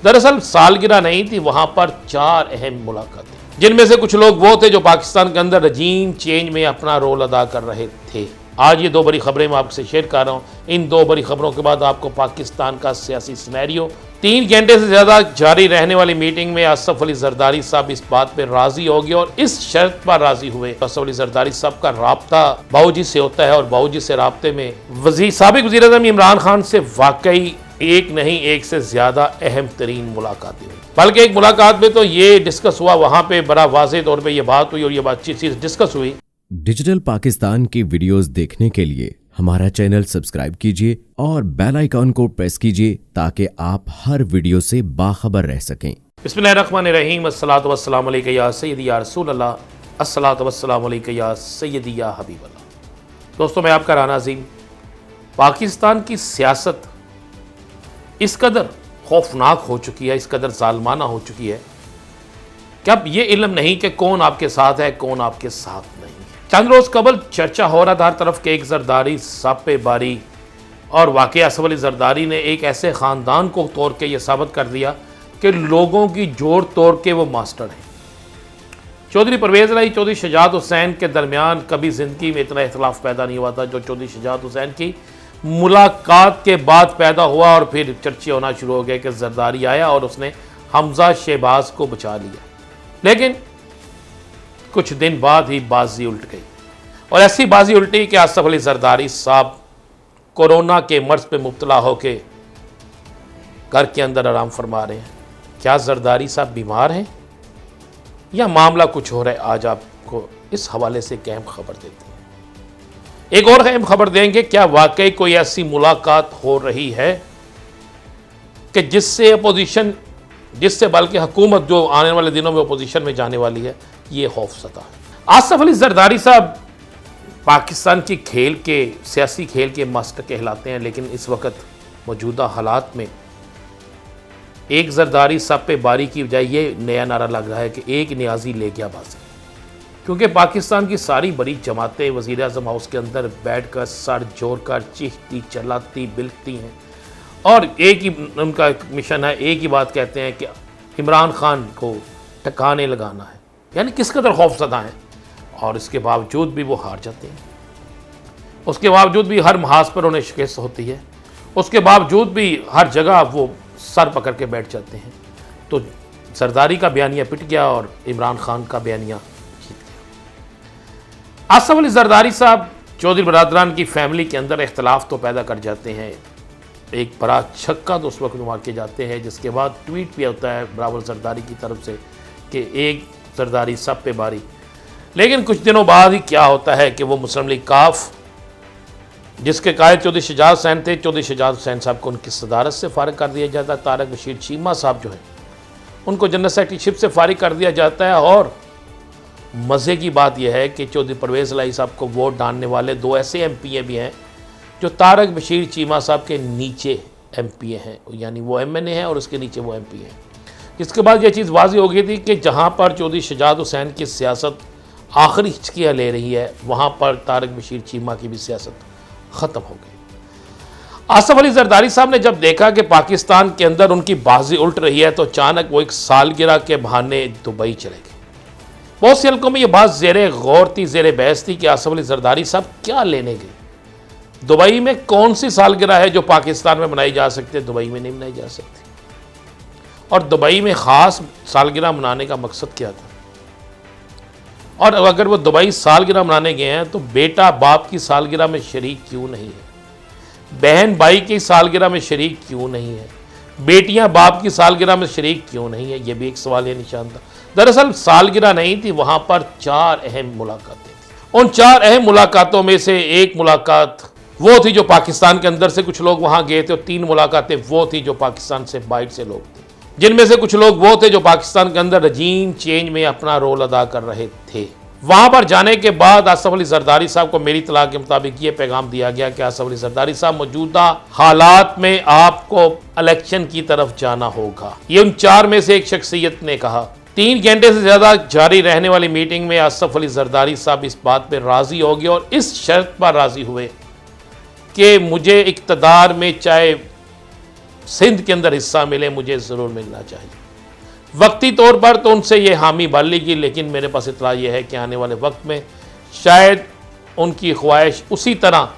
दरअसल सालगिरह नहीं थी, वहां पर 4 अहम मुलाकातें, जिनमें से कुछ लोग वो थे जो पाकिस्तान के अंदर रजीम चेंज में अपना रोल अदा कर रहे थे। आज ये 2 बड़ी खबरें मैं आपसे शेयर कर रहा हूँ। इन 2 बड़ी खबरों के बाद आपको पाकिस्तान का सियासी सिनेरियो, 3 घंटे से ज़्यादा जारी रहने वाली मीटिंग में आसफ अली जरदारी साहब इस बात पर राजी हो गए और इस शर्त पर राजी हुए। आसफ अली जरदारी साहब का राब्ता बाबूजी से होता है और बाबूजी से राब्ते में साबिक वज़ीर आज़म इमरान खान से वाकई एक नहीं, एक से ज़्यादा अहम तरीन मुलाकातें हुई। बल्कि एक मुलाकात में तो ये डिस्कस हुआ, वहाँ पे बड़ा वाज़ेह तौर पे ये बात हुई और ये बातचीत चीज़ डिस्कस हुई। डिजिटल पाकिस्तान की वीडियोस देखने के लिए हमारा चैनल सब्सक्राइब कीजिए और बेल आइकॉन को प्रेस कीजिए ताकि आप हर वीडियो से बाखबर रह सकें। बिस्मिल्लाहिर्रहमानिर्रहीम, अस्सलातु वस्सलामु अलैका या सय्यदी या रसूल अल्लाह, अस्सलातु वस्सलामु अलैका या सय्यदी या हबीब अल्लाह। दोस्तों, मैं आपका राना अज़ीम। पाकिस्तान की सियासत इस कदर खौफनाक हो चुकी है, इस कदर जालमाना हो चुकी है कि अब ये इल्म नहीं कि कौन आपके साथ है, कौन आपके साथ नहीं है। चंद रोज़ कबल चर्चा हो रहा था हर तरफ के एक जरदारी सापे बारी और वाकई आसफ अली जरदारी ने एक ऐसे ख़ानदान को तोड़ के ये साबित कर दिया कि लोगों की जोड़ तोड़ के वो मास्टर हैं। चौधरी परवेज़ इलाही, चौधरी शुजात हुसैन के दरमियान कभी ज़िंदगी में इतना इख्तलाफ पैदा नहीं हुआ था जो चौधरी शुजात हुसैन की मुलाकात के बाद पैदा हुआ। और फिर चर्चे होना शुरू हो गए कि जरदारी आया और उसने हमजा शहबाज को बचा लिया, लेकिन कुछ दिन बाद ही बाजी उल्ट गई और ऐसी बाजी उल्टी कि आसफ अली जरदारी साहब कोरोना के मर्ज पे मुब्तला होके घर के अंदर आराम फरमा रहे हैं। क्या जरदारी साहब बीमार हैं या मामला कुछ हो रहा है? आज आपको इस हवाले से एक अहम खबर देते हैं। एक और अहम खबर देंगे, क्या वाकई कोई ऐसी मुलाकात हो रही है कि जिससे अपोजिशन, जिससे बल्कि हुकूमत जो आने वाले दिनों में अपोजिशन में जाने वाली है, ये खौफसदा है। आसफ अली जरदारी साहब पाकिस्तान की खेल के, सियासी खेल के मास्टर कहलाते हैं, लेकिन इस वक्त मौजूदा हालात में एक जरदारी साहब पे बारी की बजाय ये नया नारा लग रहा है कि एक नियाजी ले गया बाजी, क्योंकि पाकिस्तान की सारी बड़ी जमातें वज़ीर आज़म हाउस के अंदर बैठ कर सर जोड़ कर चीखती चलाती बिलखती हैं और एक ही उनका मिशन है, एक ही बात कहते हैं कि इमरान खान को ठिकाने लगाना है। यानी किस कदर खौफज़दा हैं और इसके बावजूद भी वो हार जाते हैं, उसके बावजूद भी हर महाज पर उन्हें शिकस्त होती है, उसके बावजूद भी हर जगह वो सर पकड़ के बैठ जाते हैं। तो जरदारी का बयानिया पिट गया और इमरान खान का बयानिया जीत गया। आसफ अली जरदारी साहब चौधरी बरादरान की फैमिली के अंदर इख्तलाफ तो पैदा कर जाते हैं, एक बड़ा छक्का तो उस वक्त मार के जाते हैं, जिसके बाद ट्वीट भी होता है ब्रावल जरदारी की तरफ से कि एक जरदारी सब पे बारी। लेकिन कुछ दिनों बाद ही क्या होता है कि वो मुस्लिम लीग काफ, जिसके कायद चौधरी शुजात हुसैन थे, चौधरी शुजात हुसैन साहब को उनकी सदारत से फारिग कर दिया जाता है। तारक बशीर चीमा साहब जो है उनको जनरल सेक्रेटरीशिप से फारिग कर दिया जाता है। और मज़े की बात यह है कि चौधरी परवेज़ इलाही साहब को वोट डालने वाले 2 ऐसे MPA भी हैं जो तारक बशीर चीमा साहब के नीचे MPA हैं, यानी वो MNA हैं और उसके नीचे वो MP हैं। इसके बाद यह चीज़ वाज़ी हो गई थी कि जहाँ पर चौधरी शुजात हुसैन की सियासत आखिरी हिचकियाँ ले रही है, वहाँ पर तारक बशीर चीमा की भी सियासत ख़त्म हो गई। आसफ अली जरदारी साहब ने जब देखा कि पाकिस्तान के अंदर उनकी बाजी उल्ट रही है, तो अचानक वो एक सालगिरह के बहाने दुबई चले गए। बहुत से हल्कों में ये बात ज़ेरे गौर थी, ज़ेरे बहस थी कि आसफ अली जरदारी साहब क्या लेने गए। दुबई में कौन सी सालगिरह है जो पाकिस्तान में मनाई जा सकती है, दुबई में नहीं मनाई जा सकती। और दुबई में ख़ास सालगिरह मनाने का मकसद क्या था? और अगर वो दुबई सालगिरह मनाने गए हैं तो बेटा बाप की सालगिरह में शरीक क्यों नहीं है, बहन भाई की सालगिरह में शरीक क्यों नहीं है, बेटियां बाप की सालगिरह में शरीक क्यों नहीं है? ये भी एक सवाल या निशान था। दरअसल सालगिरह नहीं थी, वहाँ पर 4 अहम मुलाकातें थी। उन 4 अहम मुलाकातों में से एक मुलाकात वो थी जो पाकिस्तान के अंदर से कुछ लोग वहाँ गए थे और 3 मुलाकातें वो थी जो पाकिस्तान से बाहर से लोग थे, जिनमें से कुछ लोग वो थे जो पाकिस्तान के अंदर रजीम चेंज में अपना रोल अदा कर रहे थे। वहाँ पर जाने के बाद आसफ अली जरदारी साहब को मेरी इत्तला के मुताबिक ये पैगाम दिया गया कि आसफ अली जरदारी साहब, मौजूदा हालात में आपको इलेक्शन की तरफ जाना होगा। ये उन 4 में से एक शख्सियत ने कहा। 3 घंटे से ज़्यादा जारी रहने वाली मीटिंग में आसफ अली जरदारी साहब इस बात पर राज़ी हो गए और इस शर्त पर राज़ी हुए कि मुझे इक़्तिदार में चाहे सिंध के अंदर हिस्सा मिले, मुझे ज़रूर मिलना चाहिए। वक्ती तौर पर तो उनसे ये हामी बन लेगी, लेकिन मेरे पास इतला ये है कि आने वाले वक्त में शायद उनकी ख्वाहिश उसी तरह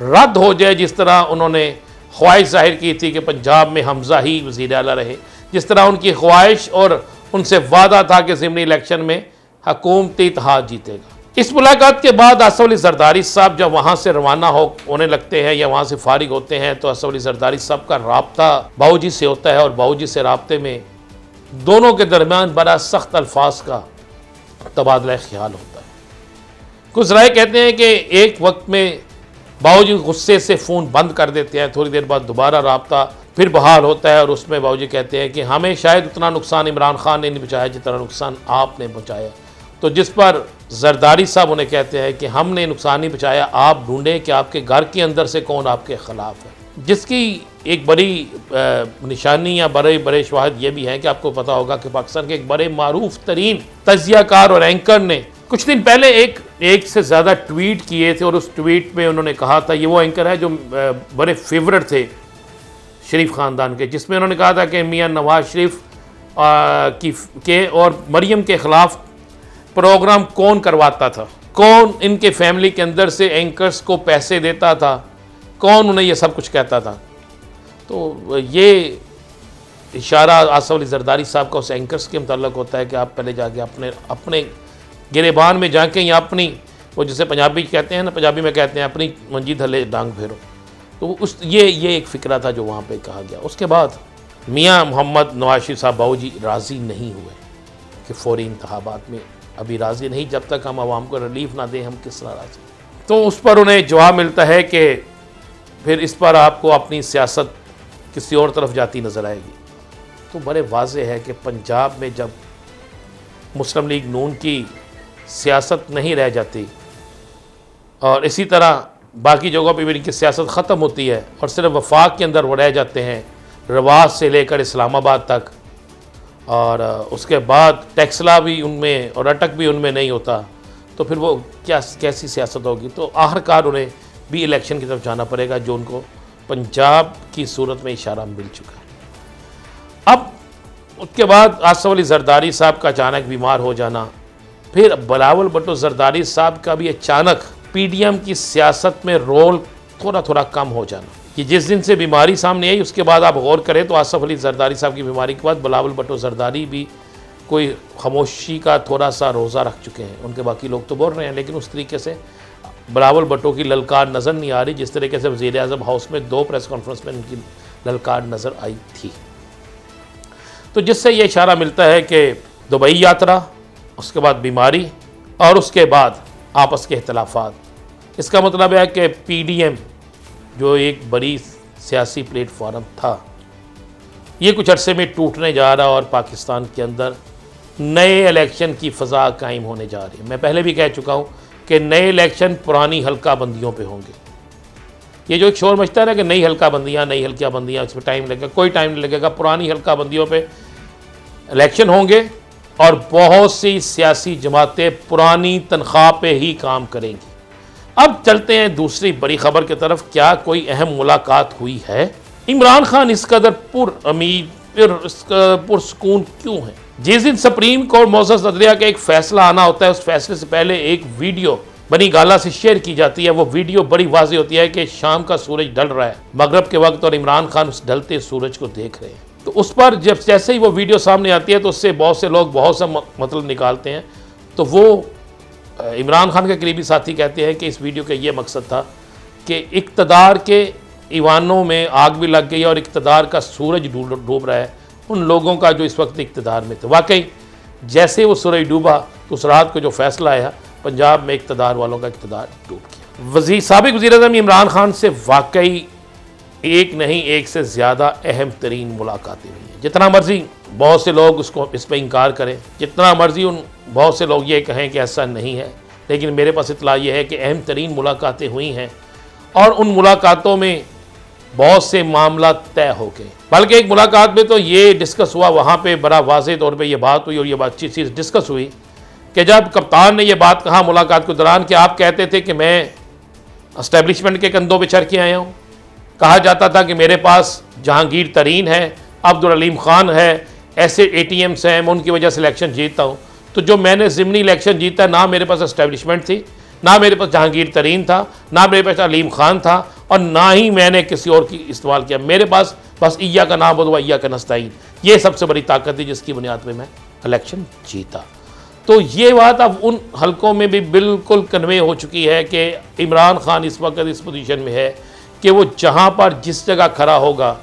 रद्द हो जाए जिस तरह उन्होंने ख्वाहिश जाहिर की थी कि पंजाब में हमज़ा ही वज़ीर आला रहे, जिस तरह उनकी ख्वाहिश और उनसे वादा था कि ज़िमनी इलेक्शन में हुकूमती इत्तेहाद जीतेगा। इस मुलाकात के बाद आसफ अली ज़रदारी साहब जब वहाँ से रवाना होने लगते हैं या वहाँ से फारिग होते हैं तो आसफ अली ज़रदारी साहब का राब्ता बाऊजी से होता है और बाऊजी से राब्ते में दोनों के दरमियान बड़ा सख्त अल्फाज का तबादला ख्याल होता है। कुछ राय कहते हैं कि एक वक्त में बाऊजी गुस्से से फ़ोन बंद कर देते हैं, थोड़ी देर बाद दोबारा राब्ता फिर बहाल होता है और उसमें बाऊजी कहते हैं कि हमें शायद उतना नुकसान इमरान खान ने नहीं पहुँचाया जितना नुकसान आपने पहुँचाया। तो जिस पर ज़रदारी साहब उन्हें कहते हैं कि हमने नुकसान नहीं पहुँचाया, आप ढूंढें कि आपके घर के अंदर से कौन आपके ख़िलाफ़ है। जिसकी एक बड़ी निशानी या बड़े बड़े शवाहिद ये भी हैं कि आपको पता होगा कि पाकिस्तान के एक बड़े मारूफ तरीन तजियाकार और एंकर ने कुछ दिन पहले एक से ज़्यादा ट्वीट किए थे और उस ट्वीट में उन्होंने कहा था, ये वो एंकर है जो बड़े फेवरेट थे शरीफ ख़ानदान के, जिसमें उन्होंने कहा था कि मियाँ नवाज शरीफ के और मरियम के ख़िलाफ़ प्रोग्राम कौन करवाता था, कौन इनके फैमिली के अंदर से एंकर्स को पैसे देता था, कौन उन्हें ये सब कुछ कहता था। तो ये इशारा आसफ अली ज़रदारी साहब का उस एंकर्स के मुताल्लिक़ होता है कि आप पहले जाके अपने गिरेबान में जाके या अपनी वो जिसे पंजाबी कहते हैं ना, पंजाबी में कहते हैं अपनी मंजी थले डांग फेरो। तो ये एक फ़िक्रा था जो वहाँ पे कहा गया। उसके बाद मियाँ मोहम्मद नवाज शरीफ साहब बाऊजी राज़ी नहीं हुए कि फ़ौरी इंतखाबात में अभी राज़ी नहीं, जब तक हम आवाम को रिलीफ ना दें हम किस तरह राज़ी। तो उस पर उन्हें जवाब मिलता है कि फिर इस पर आपको अपनी सियासत किसी और तरफ जाती नज़र आएगी। तो बड़े वाज़ेह है कि पंजाब में जब मुस्लिम लीग नून की सियासत नहीं रह जाती और इसी तरह बाकी जगहों पर भी इनकी सियासत ख़त्म होती है और सिर्फ वफाक के अंदर वो रह जाते हैं, रवास से लेकर इस्लामाबाद तक, और उसके बाद टैक्सला भी उनमें और अटक भी उनमें नहीं होता, तो फिर वो कैसी सियासत होगी। तो आखिरकार उन्हें भी इलेक्शन की तरफ जाना पड़ेगा, जो उनको पंजाब की सूरत में इशारा मिल चुका है। अब उसके बाद आसफ अली ज़रदारी साहब का अचानक बीमार हो जाना, फिर बिलावल भुट्टो ज़रदारी साहब का भी अचानक PDM की सियासत में रोल थोड़ा थोड़ा कम हो जाना, कि जिस दिन से बीमारी सामने आई उसके बाद आप गौर करें तो आसफ अली ज़रदारी साहब की बीमारी के बाद बिलावल भुट्टो ज़रदारी भी कोई खामोशी का थोड़ा सा रोज़ा रख चुके हैं। उनके बाकी लोग तो बोल रहे हैं, लेकिन उस तरीके से बिलावल भुट्टो की ललकार नज़र नहीं आ रही जिस तरीके से वज़ीर आज़म हाउस में 2 प्रेस कॉन्फ्रेंस में उनकी ललकार नज़र आई थी। तो जिससे ये इशारा मिलता है कि दुबई यात्रा, उसके बाद बीमारी और उसके बाद आपस के इख्तिलाफ़ात, इसका मतलब है कि PDM जो एक बड़ी सियासी प्लेटफॉर्म था, ये कुछ अरसे में टूटने जा रहा और पाकिस्तान के अंदर नए इलेक्शन की फ़ज़ा कायम होने जा रही है। मैं पहले भी कह चुका हूँ कि नए इलेक्शन पुरानी हल्का बंदियों पे होंगे। ये जो एक शोर मचता है ना कि नई हल्का बंदियाँ, इसमें टाइम लगेगा, कोई टाइम नहीं लगेगा। पुरानी हल्का बंदियों पे इलेक्शन होंगे और बहुत सी सियासी जमातें पुरानी तनख्वाह पे ही काम करेंगी। अब चलते हैं दूसरी बड़ी खबर की तरफ। क्या कोई अहम मुलाकात हुई है? इमरान खान इस कदर पुरसकून क्यों है? जिस दिन सुप्रीम कोर्ट मोअज़्ज़ज़ नज़रिया का एक फ़ैसला आना होता है, उस फैसले से पहले एक वीडियो बनी गाला से शेयर की जाती है। वो वीडियो बड़ी वाज़ेह होती है कि शाम का सूरज ढल रहा है मगरब के वक्त और इमरान खान उस ढलते सूरज को देख रहे हैं। तो उस पर जब जैसे ही वो वीडियो सामने आती है तो उससे बहुत से लोग बहुत सा मतलब निकालते हैं। तो वो इमरान खान के करीबी साथी कहते हैं कि इस वीडियो का ये मकसद था कि इक़्तिदार के ईवानों में आग भी लग गई और इक़्तिदार का सूरज डूब रहा है उन लोगों का जो इस वक्त इक़्तिदार में थे। वाकई जैसे वो सूरज डूबा तो उस रात को जो फैसला आया, पंजाब में इक़्तिदार वालों का इक़्तिदार डूब गया। साबिक़ वज़ीर-ए-आज़म इमरान खान से वाकई एक नहीं एक से ज़्यादा अहम तरीन मुलाकातें हुई हैं। जितना मर्ज़ी बहुत से लोग उसको इस पर इनकार करें, जितना मर्ज़ी बहुत से लोग ये कहें कि ऐसा नहीं है, लेकिन मेरे पास इत्तला ये है कि अहम तरीन मुलाकातें हुई हैं और उन मुलाकातों में बहुत से मामला तय हो गए। बल्कि एक मुलाकात में तो ये डिस्कस हुआ, वहाँ पे बड़ा वाज़ेह तौर पे ये बात हुई और ये बात चीज़ डिस्कस हुई कि जब कप्तान ने ये बात कहा मुलाकात के दौरान कि आप कहते थे कि मैं एस्टेब्लिशमेंट के कंधों पे चढ़ के आया हूँ, कहा जाता था कि मेरे पास जहांगीर तरीन है, अब्दुल अलीम खान है, ऐसे ATMs हैं, मैं उनकी वजह से इलेक्शन जीतता हूँ। तो जो मैंने ज़िमनी इलेक्शन जीता, ना मेरे पास एस्टेब्लिशमेंट थी, ना मेरे पास जहांगीर तरीन था, ना मेरे पास अलीम खान था, और ना ही मैंने किसी और की इस्तेमाल किया। मेरे पास बस ईया का नाम व ईया का नस्ताइन, ये सबसे बड़ी ताकत थी जिसकी बुनियाद पर मैं इलेक्शन जीता। तो ये बात अब उन हलकों में भी बिल्कुल कन्वे हो चुकी है कि इमरान खान इस वक्त इस पोजीशन में है कि वो जहाँ पर जिस जगह खड़ा होगा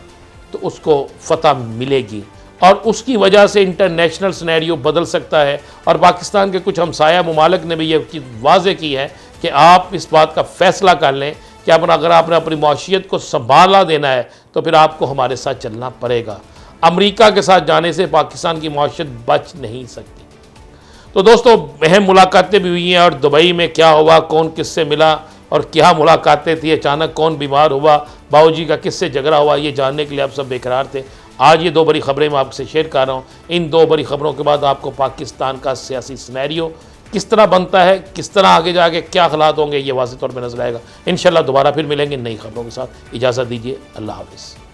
तो उसको फतह मिलेगी, और उसकी वजह से इंटरनेशनल सिनेरियो बदल सकता है। और पाकिस्तान के कुछ हमसाया ममालिक ने भी ये चीज़ वाज़े की है कि आप इस बात का फ़ैसला कर लें कि अगर आपने अपनी मौशियत को संभाला देना है तो फिर आपको हमारे साथ चलना पड़ेगा। अमेरिका के साथ जाने से पाकिस्तान की मौशियत बच नहीं सकती। तो दोस्तों, अहम मुलाकातें भी हुई हैं, और दुबई में क्या हुआ, कौन किससे मिला और क्या मुलाकातें थी, अचानक कौन बीमार हुआ, बाबूजी का किससे झगड़ा हुआ, ये जानने के लिए आप सब बेकरार थे। आज ये 2 बड़ी खबरें मैं आपसे शेयर कर रहा हूँ। इन 2 बड़ी खबरों के बाद आपको पाकिस्तान का सियासी सिनेरियो किस तरह बनता है, किस तरह आगे जाके क्या हालात होंगे, ये वाज़ेह तौर पर नजर आएगा। इंशाल्लाह दोबारा फिर मिलेंगे नई खबरों के साथ। इजाज़त दीजिए, अल्लाह हाफ़िज़।